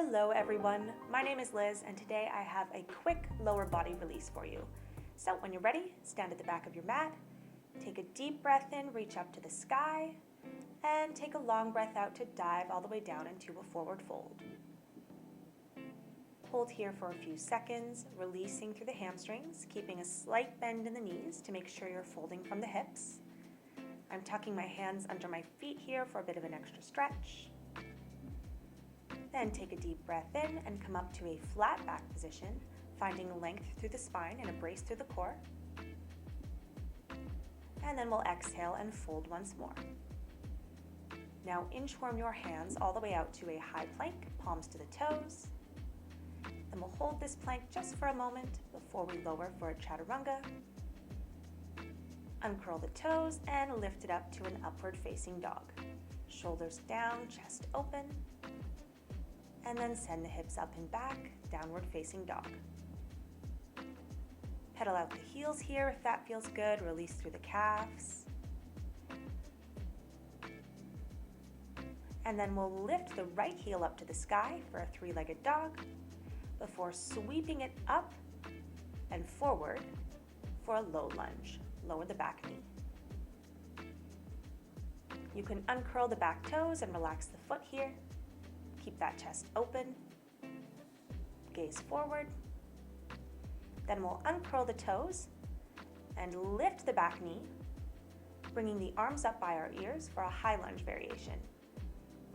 Hello everyone, my name is Liz and today I have a quick lower body release for you. So when you're ready, stand at the back of your mat, take a deep breath in, reach up to the sky, and take a long breath out to dive all the way down into a forward fold. Hold here for a few seconds, releasing through the hamstrings, keeping a slight bend in the knees to make sure you're folding from the hips. I'm tucking my hands under my feet here for a bit of an extra stretch. Then take a deep breath in and come up to a flat back position, finding length through the spine and a brace through the core. And then we'll exhale and fold once more. Now inchworm your hands all the way out to a high plank, palms to the toes. Then we'll hold this plank just for a moment before we lower for a chaturanga. Uncurl the toes and lift it up to an upward facing dog. Shoulders down, chest open. And then send the hips up and back, downward facing dog. Pedal out the heels here if that feels good, release through the calves. And then we'll lift the right heel up to the sky for a three-legged dog before sweeping it up and forward for a low lunge. Lower the back knee. You can uncurl the back toes and relax the foot here. Keep that chest open, gaze forward. Then we'll uncurl the toes and lift the back knee, bringing the arms up by our ears for a high lunge variation.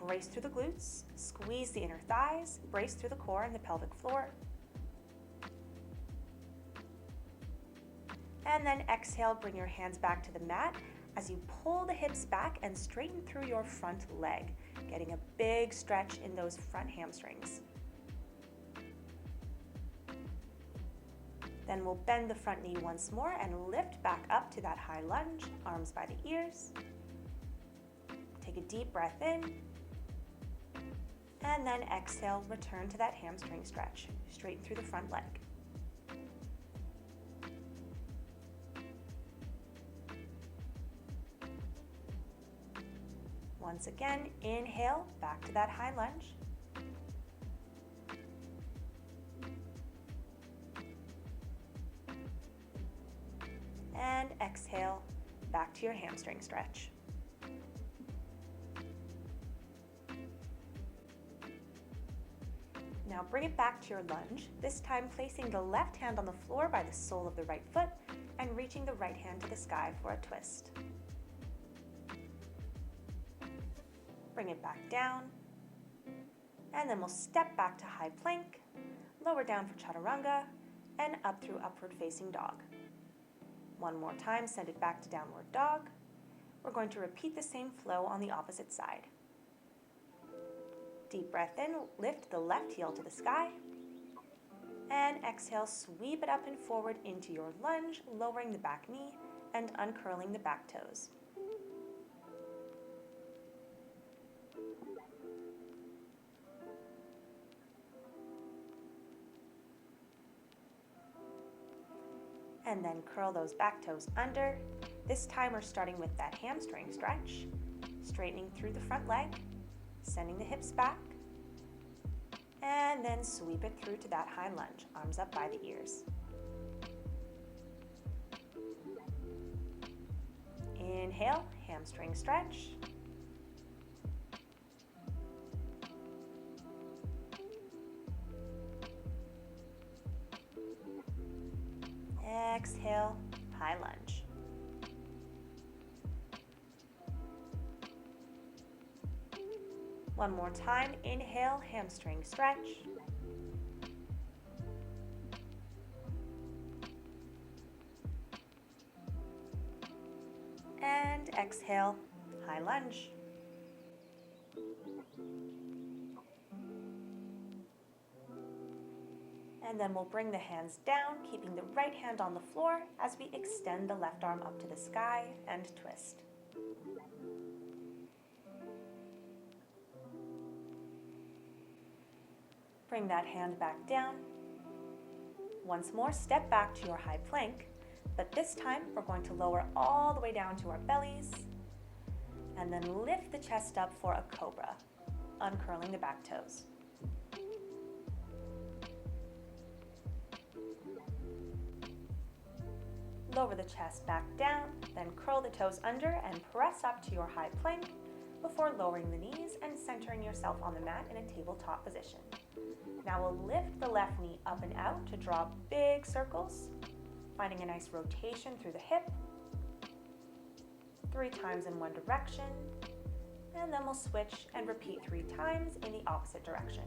Brace through the glutes, squeeze the inner thighs, brace through the core and the pelvic floor. And then exhale, bring your hands back to the mat as you pull the hips back and straighten through your front leg, getting a big stretch in those front hamstrings. Then we'll bend the front knee once more and lift back up to that high lunge, arms by the ears. Take a deep breath in, and then exhale, return to that hamstring stretch, straighten through the front leg. Once again, inhale, back to that high lunge. And exhale, back to your hamstring stretch. Now bring it back to your lunge, this time placing the left hand on the floor by the sole of the right foot and reaching the right hand to the sky for a twist. Bring it back down, and then we'll step back to high plank, lower down for chaturanga, and up through upward facing dog. One more time, send it back to downward dog. We're going to repeat the same flow on the opposite side. Deep breath in, lift the left heel to the sky, and exhale, sweep it up and forward into your lunge, lowering the back knee and uncurling the back toes. And then curl those back toes under. This time we're starting with that hamstring stretch, straightening through the front leg, sending the hips back, and then sweep it through to that high lunge, arms up by the ears. Inhale, hamstring stretch. Exhale, high lunge. One more time, inhale, hamstring stretch. And exhale, high lunge. And then we'll bring the hands down, keeping the right hand on the floor as we extend the left arm up to the sky and twist. Bring that hand back down. Once more, step back to your high plank, but this time we're going to lower all the way down to our bellies and then lift the chest up for a cobra, uncurling the back toes. Lower the chest back down, then curl the toes under and press up to your high plank before lowering the knees and centering yourself on the mat in a tabletop position. Now we'll lift the left knee up and out to draw big circles, finding a nice rotation through the hip, 3 times in one direction, and then we'll switch and repeat 3 times in the opposite direction.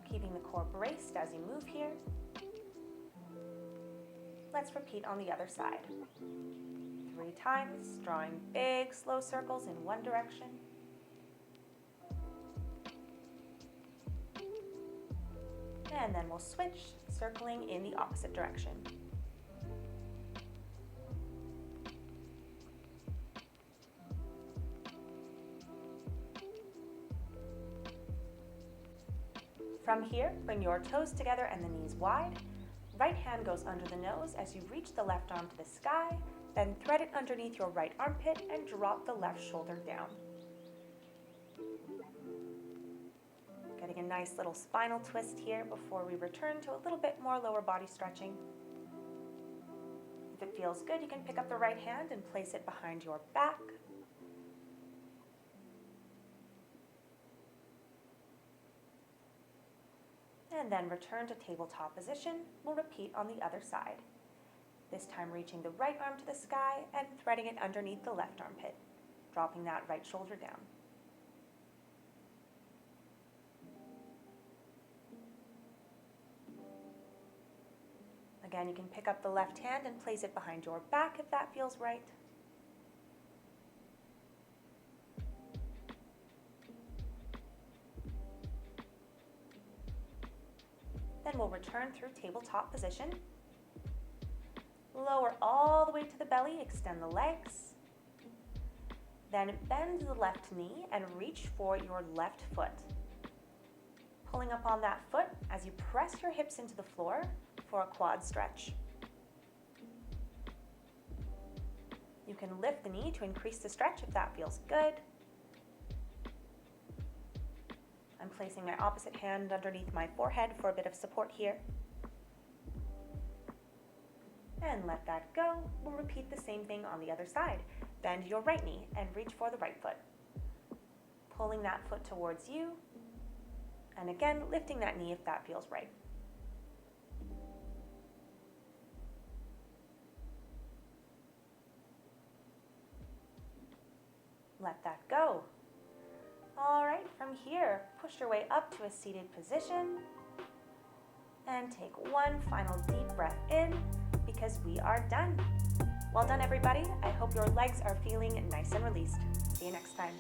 Keeping the core braced as you move here. Let's repeat on the other side. 3 times, drawing big, slow circles in one direction. And then we'll switch, circling in the opposite direction. From here, bring your toes together and the knees wide. Right hand goes under the nose as you reach the left arm to the sky, then thread it underneath your right armpit and drop the left shoulder down. Getting a nice little spinal twist here before we return to a little bit more lower body stretching. If it feels good, you can pick up the right hand and place it behind your back. And then return to tabletop position. We'll repeat on the other side. This time reaching the right arm to the sky and threading it underneath the left armpit, dropping that right shoulder down. Again, you can pick up the left hand and place it behind your back if that feels right. Then we'll return through tabletop position. Lower all the way to the belly, extend the legs. Then bend the left knee and reach for your left foot. Pulling up on that foot as you press your hips into the floor for a quad stretch. You can lift the knee to increase the stretch if that feels good. I'm placing my opposite hand underneath my forehead for a bit of support here. And let that go. We'll repeat the same thing on the other side. Bend your right knee and reach for the right foot. Pulling that foot towards you. And again, lifting that knee if that feels right. Let that go. All right, from here, push your way up to a seated position and take one final deep breath in because we are done. Well done, everybody. I hope your legs are feeling nice and released. See you next time.